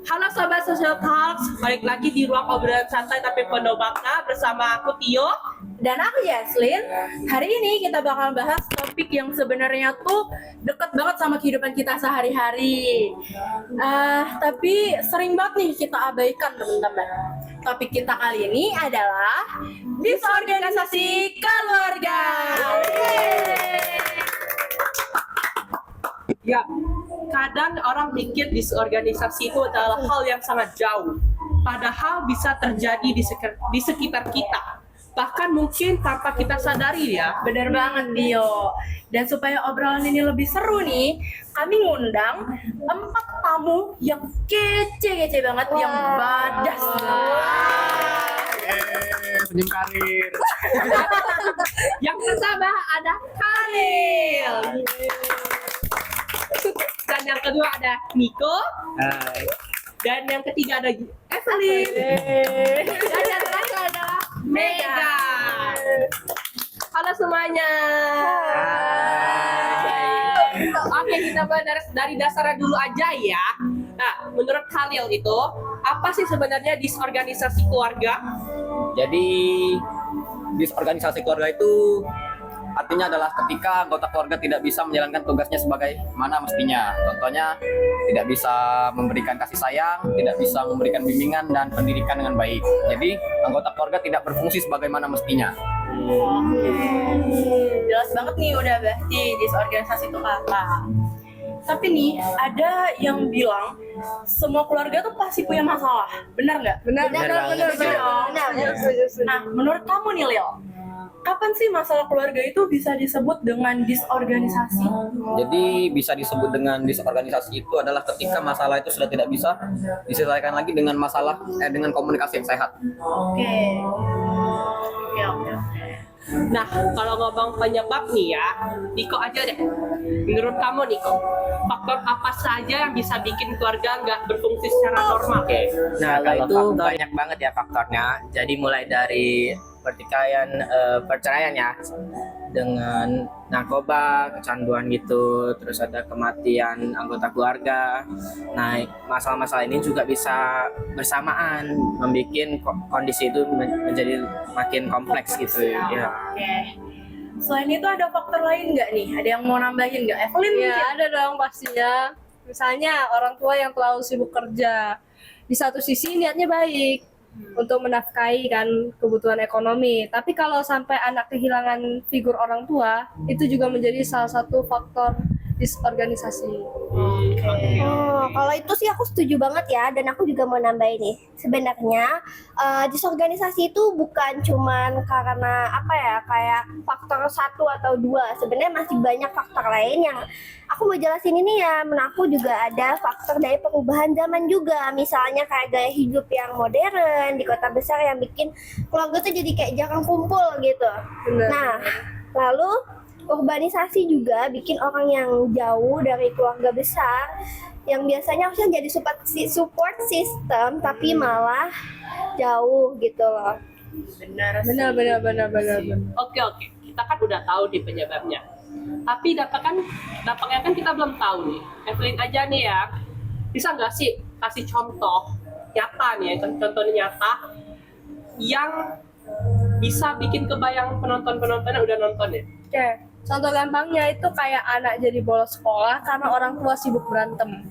Halo Sobat Social Talks, balik lagi di ruang obrolan santai tapi penuh makna bersama aku Tio. Dan aku Yaslin. Hari ini kita bakal bahas topik yang sebenarnya tuh deket banget sama kehidupan kita sehari-hari. Tapi sering banget nih kita abaikan teman-teman. Topik kita kali ini adalah disorganisasi keluarga. Ya, kadang orang pikir disorganisasi itu adalah hal yang sangat jauh. Padahal bisa terjadi di sekitar kita. Bahkan mungkin tanpa kita sadari ya. Bener banget Tio. Dan supaya obrolan ini lebih seru nih, kami ngundang 4 tamu yang kece-kece banget, yang badas. Senyum karir. Yang pertama ada Khalil. Dan yang kedua ada Niko. Hai. Dan yang ketiga ada Evelyn. Dan yang terakhir adalah Mega. Halo semuanya. Oke, kita mulai dari dasarnya dulu aja ya. Nah, menurut Khalil itu apa sih sebenarnya disorganisasi keluarga? Jadi disorganisasi keluarga itu artinya adalah ketika anggota keluarga tidak bisa menjalankan tugasnya sebagaimana mestinya. Contohnya tidak bisa memberikan kasih sayang, tidak bisa memberikan bimbingan dan pendidikan dengan baik. Jadi anggota keluarga tidak berfungsi sebagaimana mestinya. Jelas banget nih udah berarti disorganisasi itu apa. Tapi nih ada yang bilang semua keluarga tuh pasti punya masalah. Benar nggak? Benar banget. Nah, menurut kamu nih Lil, kapan sih masalah keluarga itu bisa disebut dengan disorganisasi? Jadi bisa disebut dengan disorganisasi itu adalah ketika masalah itu sudah tidak bisa diselesaikan lagi dengan dengan komunikasi yang sehat. Oke. Nah, kalau ngomong penyebab nih ya, Niko aja deh. Menurut kamu Niko, faktor apa saja yang bisa bikin keluarga nggak berfungsi secara normal? Oke, nah Kalau itu faktor- banyak banget ya faktornya. Jadi mulai dari perceraian ya, dengan narkoba, kecanduan gitu, terus ada kematian anggota keluarga. Nah, masalah-masalah ini juga bisa bersamaan membuat kondisi itu menjadi makin kompleks gitu ya. Oke. Selain itu ada faktor lain nggak nih? Ada yang mau nambahin nggak? Evelyn Ya, mungkin? ada dong pastinya. Misalnya orang tua yang terlalu sibuk kerja. Di satu sisi niatnya baik untuk menafkahi kan kebutuhan ekonomi. Tapi kalau sampai anak kehilangan figur orang tua, itu juga menjadi salah satu faktor disorganisasi. Oh, kalau itu sih aku setuju banget ya, dan aku juga mau nambahin nih. Sebenarnya disorganisasi itu bukan cuman karena apa ya, kayak faktor 1 atau 2. Sebenarnya masih banyak faktor lain yang aku mau jelasin ini ya. Menurut aku juga ada faktor dari perubahan zaman juga. Misalnya kayak gaya hidup yang modern di kota besar yang bikin keluarga tuh jadi kayak jarang kumpul gitu. Benar. Nah, lalu urbanisasi juga bikin orang yang jauh dari keluarga besar yang biasanya harusnya jadi support system tapi malah jauh gitu loh. Benar. Benar. Oke, kita kan udah tahu nih penyebabnya. Tapi dampaknya kan kita belum tahu nih. Evelyn aja nih ya, bisa nggak sih kasih contoh nyata nih, contoh nyata yang bisa bikin kebayang penonton-penontonnya udah nonton ya? Oke, contoh gampangnya itu kayak anak jadi bolos sekolah karena orang tua sibuk berantem.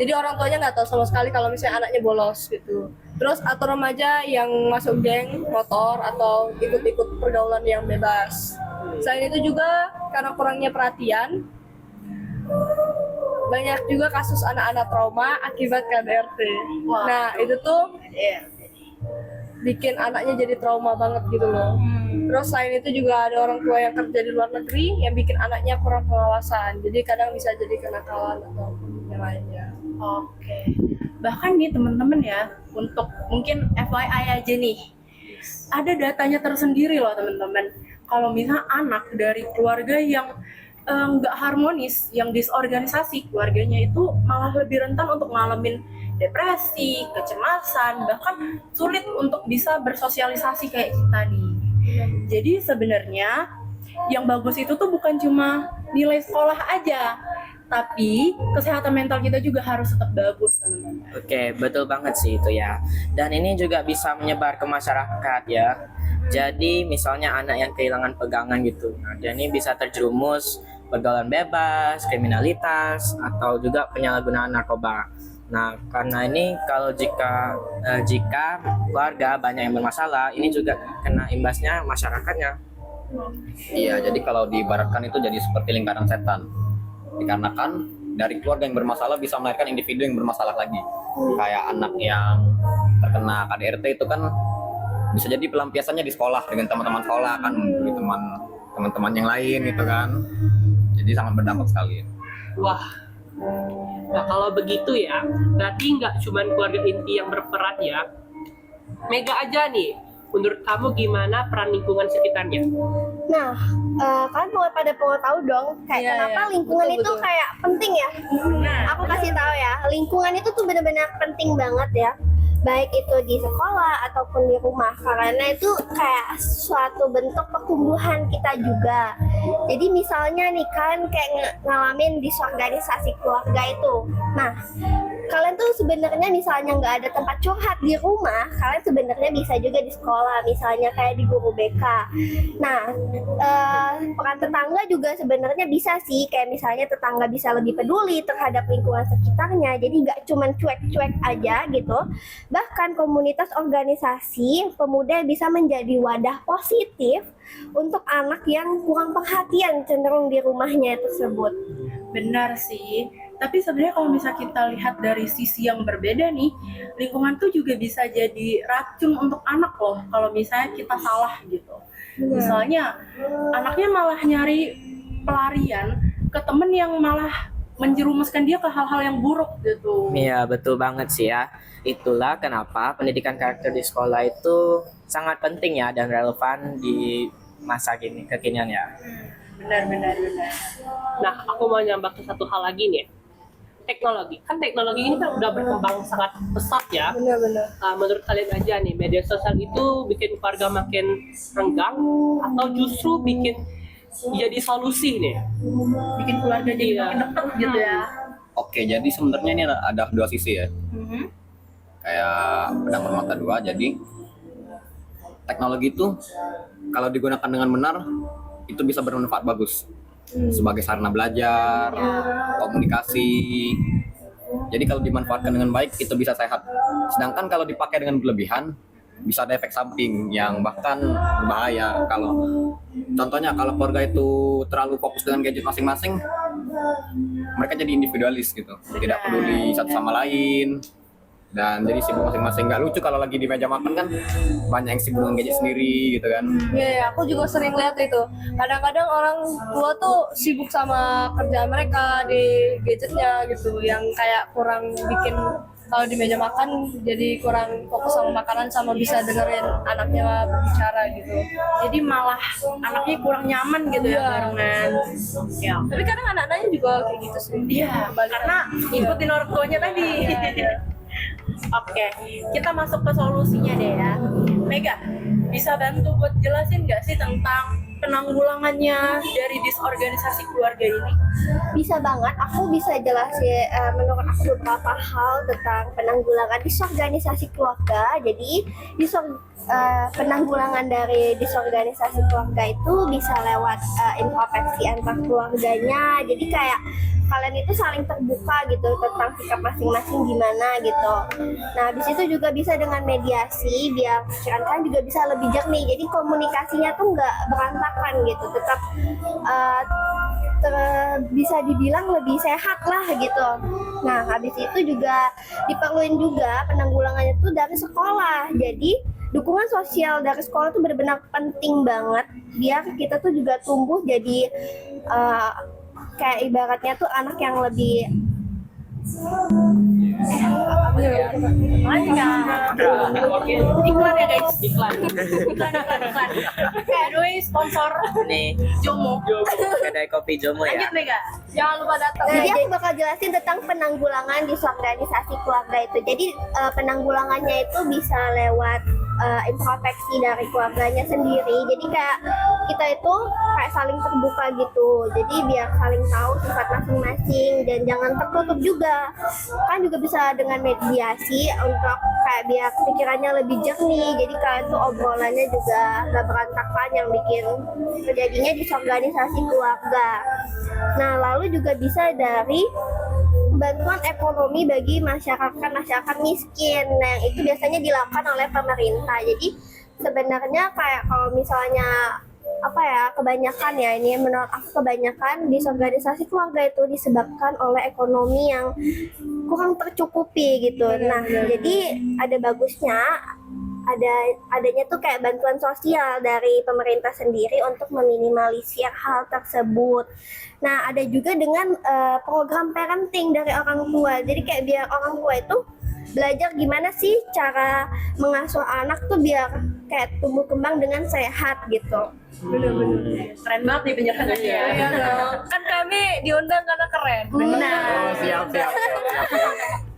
Jadi orang tuanya nggak tahu sama sekali kalau misalnya anaknya bolos gitu. Terus atau remaja yang masuk geng motor atau ikut-ikut pergaulan yang bebas. Selain itu juga karena kurangnya perhatian, banyak juga kasus anak-anak trauma akibat KDRT. Wah. Nah itu tuh Iya. bikin anaknya jadi trauma banget gitu loh. Terus selain itu juga ada orang tua yang kerja di luar negeri yang bikin anaknya kurang pengawasan. Jadi kadang bisa jadi kenakalan atau yang lainnya. Oke. Bahkan nih teman-teman ya, untuk mungkin FYI aja nih, ada datanya tersendiri loh teman-teman. Kalau misalnya anak dari keluarga yang nggak harmonis, yang disorganisasi, keluarganya itu malah lebih rentan untuk ngalamin depresi, kecemasan, bahkan sulit untuk bisa bersosialisasi kayak kita nih. Jadi sebenarnya yang bagus itu tuh bukan cuma nilai sekolah aja, tapi kesehatan mental kita juga harus tetap bagus, teman-teman. Oke, betul banget sih itu ya. Dan ini juga bisa menyebar ke masyarakat ya. Jadi misalnya anak yang kehilangan pegangan gitu, nah dia ini bisa terjerumus pergaulan bebas, kriminalitas, atau juga penyalahgunaan narkoba. Nah, karena ini kalau jika keluarga banyak yang bermasalah, ini juga kena imbasnya masyarakatnya. Iya, jadi kalau diibaratkan itu jadi seperti lingkaran setan. Dikarenakan dari keluarga yang bermasalah bisa melahirkan individu yang bermasalah lagi. Kayak anak yang terkena KDRT itu kan bisa jadi pelampiasannya di sekolah dengan teman-teman sekolah kan, dari teman-teman yang lain gitu kan. Jadi sangat berdampak sekali. Wah, nah kalau begitu ya, berarti nggak cuma keluarga inti yang berperan ya. Mega aja nih, menurut kamu gimana peran lingkungan sekitarnya? Nah, kalian pada mau tahu dong kayak kenapa lingkungan Betul, itu betul. kayak penting ya? Aku kasih tahu ya, lingkungan itu tuh benar-benar penting banget ya. Baik itu di sekolah ataupun di rumah, karena itu kayak suatu bentuk pertumbuhan kita juga. Jadi misalnya nih kalian kayak ngalamin disorganisasi keluarga itu. Nah, kalian tuh sebenarnya misalnya nggak ada tempat curhat di rumah, kalian sebenarnya bisa juga di sekolah, misalnya kayak di guru BK. Nah, peran tetangga juga sebenarnya bisa sih, kayak misalnya tetangga bisa lebih peduli terhadap lingkungan sekitarnya, jadi nggak cuman cuek-cuek aja gitu. Bahkan komunitas organisasi pemuda bisa menjadi wadah positif untuk anak yang kurang perhatian cenderung di rumahnya tersebut. Benar sih. Tapi sebenarnya kalau misalnya kita lihat dari sisi yang berbeda nih, lingkungan tuh juga bisa jadi racun untuk anak loh. Kalau misalnya kita salah gitu. Misalnya anaknya malah nyari pelarian ke temen yang malah menjerumuskan dia ke hal-hal yang buruk gitu. Iya, betul banget sih ya. Itulah kenapa pendidikan karakter di sekolah itu sangat penting ya dan relevan di masa kekinian ya. Benar. Nah, aku mau nyambak ke satu hal lagi nih. Teknologi. Kan teknologi ini kan udah berkembang sangat pesat ya. Benar-benar. Menurut kalian aja nih, media sosial itu bikin keluarga makin renggang atau justru bikin jadi solusi nih? Bikin keluarga jadi Iya. makin dekat gitu ya. Oke, jadi sebenarnya ini ada dua sisi ya. Kayak pedang bermata dua. Jadi teknologi itu kalau digunakan dengan benar itu bisa bermanfaat bagus sebagai sarana belajar, komunikasi. Jadi kalau dimanfaatkan dengan baik itu bisa sehat. Sedangkan kalau dipakai dengan berlebihan bisa ada efek samping yang bahkan berbahaya. Kalau contohnya kalau keluarga itu terlalu fokus dengan gadget masing-masing, mereka jadi individualis gitu, tidak peduli satu sama lain. Dan jadi sibuk masing-masing. Nggak lucu kalau lagi di meja makan kan banyak yang sibuk dengan gadget sendiri gitu kan. Iya, aku juga sering lihat itu. Kadang-kadang orang tua tuh sibuk sama kerjaan mereka di gadgetnya gitu, yang kayak kurang bikin kalau di meja makan jadi kurang fokus sama makanan sama bisa dengerin anaknya berbicara gitu. Jadi malah anaknya kurang nyaman gitu ya Iya. barengan. Ya. Tapi kadang anak-anaknya juga kayak gitu sih. Iya, karena ngikutin orang tuanya tadi. Oke, kita masuk ke solusinya deh ya. Mega, bisa bantu buat jelasin nggak sih tentang penanggulangannya dari disorganisasi keluarga ini? Bisa banget, aku bisa jelasin menurut aku beberapa hal tentang penanggulangan disorganisasi keluarga. Jadi penanggulangan dari disorganisasi keluarga itu bisa lewat introspeksi antar keluarganya. Jadi kayak kalian itu saling terbuka gitu tentang sikap masing-masing gimana gitu. Nah, habis itu juga bisa dengan mediasi biar pikiran kalian juga bisa lebih jernih. Jadi komunikasinya tuh nggak berantakan gitu, tetap bisa dibilang lebih sehat lah gitu. Nah, habis itu juga diperluin juga penanggulangannya tuh dari sekolah. Jadi dukungan sosial dari sekolah tuh benar-benar penting banget biar kita tuh juga tumbuh jadi kayak ibaratnya tuh anak yang lebih makanya. Oke. Iklan ya guys. Iklan. Iklan. Anyway, sponsor Ini Jomo. kedai kopi Jomo ya. Lanjut Mega. Jangan lupa datang. Jadi aku bakal jelasin tentang penanggulangan disorganisasi keluarga itu. Jadi penanggulangannya itu bisa lewat introspeksi dari keluarganya sendiri. Jadi kayak kita itu kayak saling terbuka gitu. Jadi biar saling tahu sifat masing-masing dan jangan tertutup juga. Kan juga bisa dengan mediasi untuk kayak biar pikirannya lebih jernih. Jadi kalian tuh obrolannya juga gak berantakan yang bikin terjadinya disorganisasi keluarga. Nah, lalu juga bisa dari bantuan ekonomi bagi masyarakat miskin. Nah, yang itu biasanya dilakukan oleh pemerintah. Jadi sebenarnya kayak kalau misalnya kebanyakan ya, ini menurut aku kebanyakan disorganisasi keluarga itu disebabkan oleh ekonomi yang kurang tercukupi gitu. Nah, jadi ada bagusnya adanya tuh kayak bantuan sosial dari pemerintah sendiri untuk meminimalisir hal tersebut. Nah, ada juga dengan program parenting dari orang tua. Jadi kayak biar orang tua itu belajar gimana sih cara mengasuh anak tuh biar kayak tumbuh kembang dengan sehat gitu. Bener-bener. Keren banget nih penjelasannya. Iya dong. Kan kami diundang karena keren. Benar. Oh, siap.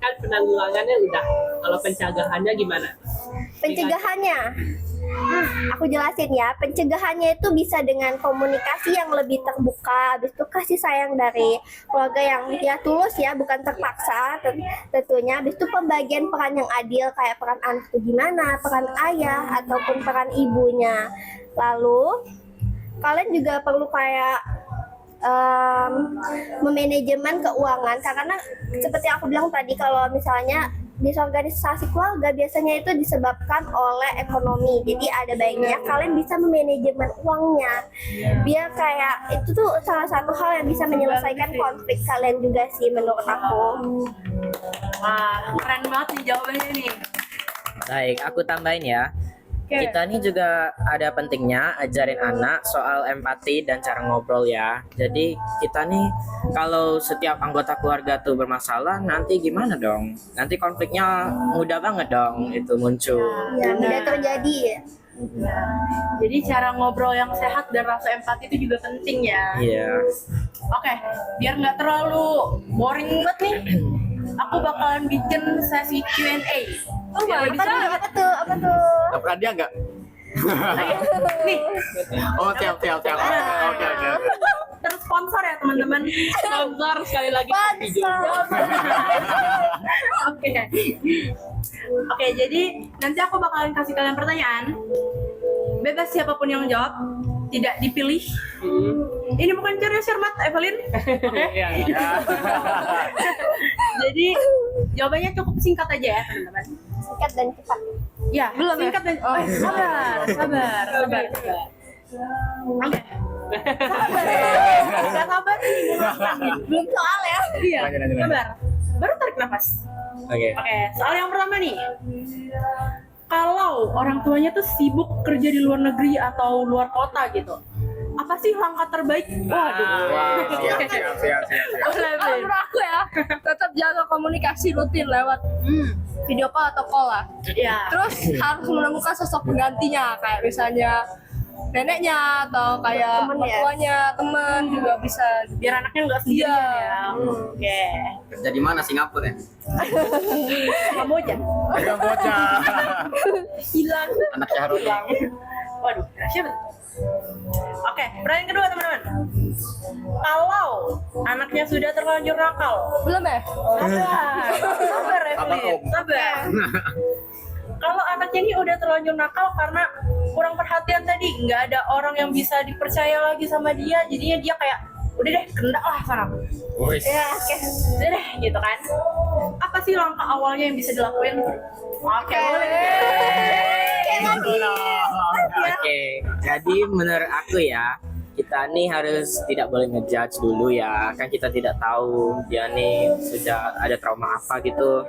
Kan penanggulangannya udah. Kalau pencegahannya gimana? Pencegahannya, aku jelasin ya. Pencegahannya itu bisa dengan komunikasi yang lebih terbuka, habis itu kasih sayang dari keluarga yang ya tulus ya, bukan terpaksa tentunya. Habis itu pembagian peran yang adil, kayak peran anak itu gimana, peran ayah ataupun peran ibunya. Lalu kalian juga perlu kayak memanajemen keuangan, karena seperti aku bilang tadi, kalau misalnya disorganisasi keluarga biasanya itu disebabkan oleh ekonomi. Jadi ada baiknya kalian bisa memanajemen uangnya biar kayak itu tuh salah satu hal yang bisa menyelesaikan konflik kalian juga sih menurut aku. Wah, keren banget nih jawabannya nih. Baik, aku tambahin ya. Kita nih juga ada pentingnya ajarin anak soal empati dan cara ngobrol ya. Jadi kita nih kalau setiap anggota keluarga tuh bermasalah, nanti gimana dong? Nanti konfliknya mudah banget dong itu muncul. Ya, mudah terjadi ya. Jadi cara ngobrol yang sehat dan rasa empati itu juga penting ya. Iya. Oke, biar nggak terlalu boring banget nih, aku bakalan bikin sesi Q&A. Oh, Biar lebih seru. Apa tuh? Dapat dia enggak? Nih, Oh, siap. Oke. tersponsor ya teman-teman. Sponsor sekali lagi. Oke. Oke, jadi nanti aku bakalan kasih kalian pertanyaan. Bebas siapapun yang jawab, tidak dipilih. Ini bukan cari cermat, Evelyn. Iya. Jadi jawabannya cukup singkat aja ya, teman-teman. Singkat dan cepat. Ya, belum singkat dan sabar. Oke. Gak sabar nih, Belum soal ya. Iya, Lanjut. sabar. Baru tarik nafas. Oke. Oke, soal yang pertama nih. Kalau orang tuanya tuh sibuk kerja di luar negeri atau luar kota gitu, apa sih langkah terbaik? Waduh. Siap. Kalau menurut aku ya, tetap jaga komunikasi rutin lewat video call atau call lah. Ya. Terus harus menemukan sosok penggantinya, kayak misalnya neneknya atau kayak Temen ya? mertuanya, teman juga bisa. Biar anaknya nggak sendirian Iya. ya. Oke. Kerja di mana? Singapura ya? Kamboja. Pegang bocah. Hilang. Anak Syahrul. Waduh, rahasia betul. Oke, pertanyaan kedua teman-teman. Kalau anaknya sudah terlanjur nakal, Belum ya? sabar Evelyn, Sabar, Om. sabar. Kalau anaknya ini udah terlanjur nakal karena kurang perhatian tadi, nggak ada orang yang bisa dipercaya lagi sama dia, jadinya dia kayak udah deh kendak lah sana. Wis. Ya, oke, udah deh gitu kan. Apa sih langkah awalnya yang bisa dilakuin? Oke, boleh. Oke, jadi menurut aku ya, kita nih harus tidak boleh ngejudge dulu ya, kan kita tidak tahu dia nih sudah ada trauma apa gitu.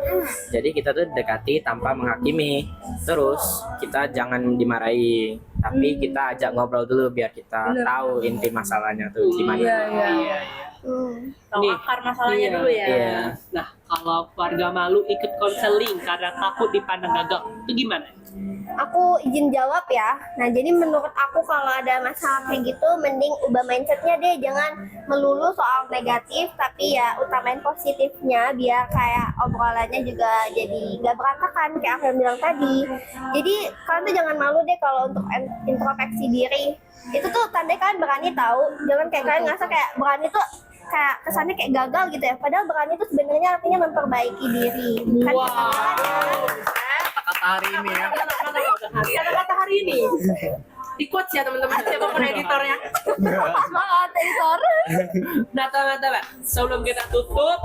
Jadi kita tuh dekati tanpa menghakimi. Terus kita jangan dimarahi, tapi kita ajak ngobrol dulu biar kita tahu inti masalahnya tuh gimana. Iya. Tahu Nih, akar masalahnya iya. dulu ya. Iya. Nah, kalau keluarga malu ikut konseling karena takut dipandang gagal, itu gimana? Aku izin jawab ya. Nah, jadi menurut aku kalau ada masalah kayak gitu, mending ubah mindsetnya deh. Jangan melulu soal negatif, tapi ya utamain positifnya biar kayak obrolannya juga jadi gak berantakan kayak aku yang bilang tadi. Jadi kalian tuh jangan malu deh kalau untuk introspeksi diri. Itu tuh tandanya kalian berani tahu. Jangan kayak kalian ngerasa kayak berani tuh kayak kesannya kayak gagal gitu ya. Padahal berani itu sebenarnya artinya memperbaiki diri. Bukan kesalahan ya. Kata-kata hari ini ya. Kata-kata hari ini di quotes ya teman-teman, siapapun editornya. Semangat editor. Nah, teman-teman, sebelum kita tutup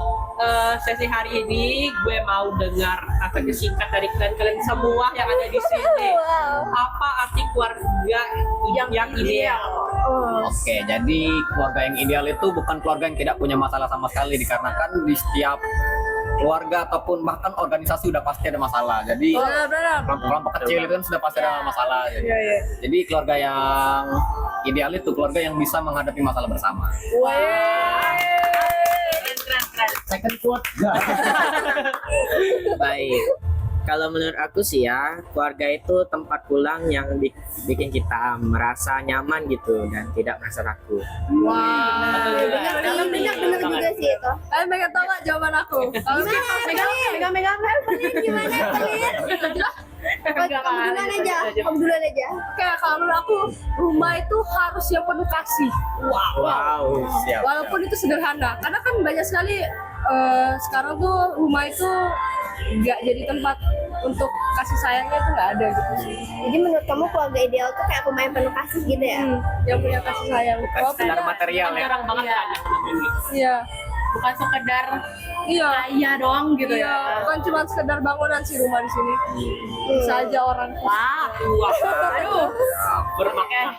sesi hari ini, gue mau dengar kata singkat dari kalian semua yang ada di sini. Wow. Apa arti keluarga yang ideal? Oke, jadi keluarga yang ideal itu bukan keluarga yang tidak punya masalah sama sekali, dikarenakan di setiap keluarga ataupun bahkan organisasi udah pasti ada masalah. Jadi kelompok kecil itu kan sudah pasti ada masalah. Jadi keluarga yang ideal itu keluarga yang bisa menghadapi masalah bersama. Keren. Second quote. Baik. Kalau menurut aku sih ya, keluarga itu tempat pulang yang bikin kita merasa nyaman gitu dan tidak merasa takut. Bener juga sih itu. Kalian pengen tahu nggak jawaban aku? Kalau Megang. Gimana kalian? Kamu duluan aja. kayak kalau menurut aku rumah itu harus yang penuh kasih. Wow, siap. Walaupun itu sederhana, karena kan banyak sekali sekarang tuh rumah itu nggak jadi tempat untuk kasih sayangnya itu nggak ada gitu sih. Jadi menurut kamu keluarga ideal tuh kayak rumah yang penuh kasih gitu ya? Yang punya kasih sayang. Walaupun Sekedar ya- material ya. Jarang banget kan yang ngomongin gitu. Iya, Bukan sekedar iya, kaya doang gitu iya. ya. Bukan cuma sekedar bangunan sih rumah di sini. Bisa aja orang. Wah, aduh. Bermakna.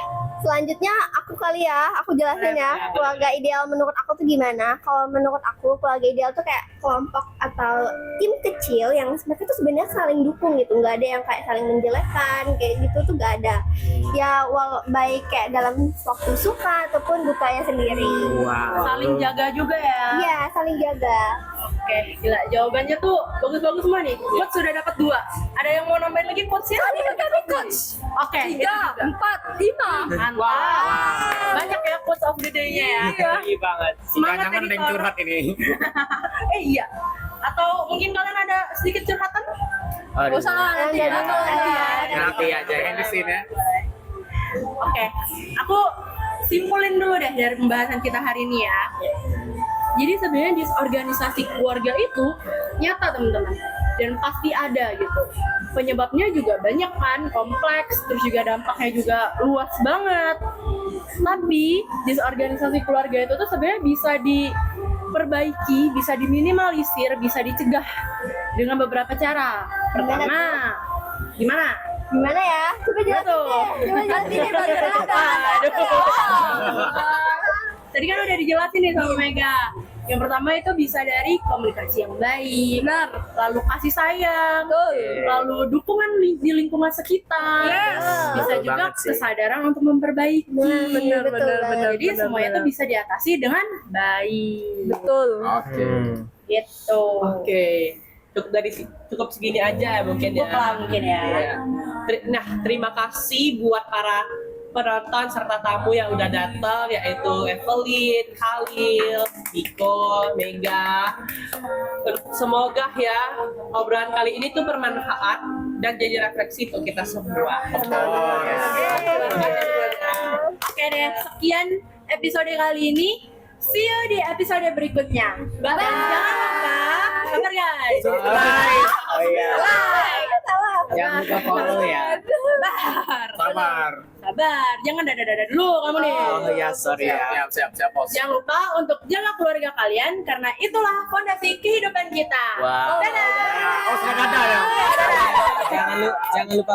Selanjutnya aku kali ya, aku jelasin ya keluarga ideal menurut aku tuh gimana. Kalau menurut aku keluarga ideal tuh kayak kelompok atau tim kecil yang mereka tuh sebenarnya saling dukung gitu, nggak ada yang kayak saling menjelekkan kayak gitu tuh nggak ada. Ya baik kayak dalam waktu suka ataupun dukanya sendiri. Wow. Saling jaga juga ya. Iya, saling jaga. Oke, gila. Jawabannya tuh bagus-bagus semua nih. Quotes sudah dapat 2. Ada yang mau nambahin lagi quotesnya? Kami coach. Oke, itu 3, juga. 4, 5. Mantap. Banyak ya quotes of the day-nya ya. Tinggi banget. Semangat Jangan ada yang editor. curhat ini. Iya. Atau mungkin kalian ada sedikit curhatan? Gak usah lah, nanti Enggak, ya. enggak. Nanti aja yang di sini ya. Oke, aku simpulin dulu deh dari pembahasan kita hari ini ya. Jadi sebenarnya disorganisasi keluarga itu nyata teman-teman, dan pasti ada gitu. Penyebabnya juga banyak kan, kompleks, terus juga dampaknya juga luas banget. Tapi disorganisasi keluarga itu tuh sebenarnya bisa diperbaiki, bisa diminimalisir, bisa dicegah dengan beberapa cara. Pertama, gimana? Gimana ya? Coba jelasin Betul. deh. Coba jelasin deh biar Tadi kan udah dijelasin nih sama Mega. Yang pertama itu bisa dari komunikasi yang baik, lalu kasih sayang, lalu dukungan di lingkungan sekitar, bisa Betul juga banget sih. kesadaran untuk memperbaiki. bener, betul. Jadi semuanya itu bisa diatasi dengan baik. Betul. Oke. Gitu. Oke. Cukup segini aja mungkin ya. Cukup lah mungkin ya. Iya. Nah, terima kasih buat para penonton serta tamu yang udah datang, yaitu Evelyn, Khalil, Iko, Mega. Semoga ya obrolan kali ini tuh bermanfaat dan jadi refleksi untuk kita semua. Oke deh, sekian episode kali ini. See you di episode berikutnya. Dan jangan lupa, sabar guys. Oh iya. Jangan lupa follow ya. Sabar, jangan dada-dada dulu kamu nih. Oh ya, sorry ya. Siap, bos. Jangan lupa untuk jaga keluarga kalian karena itulah fondasi kehidupan kita. Wow. Dadah. Oh, sudah ada ya. Jangan lupa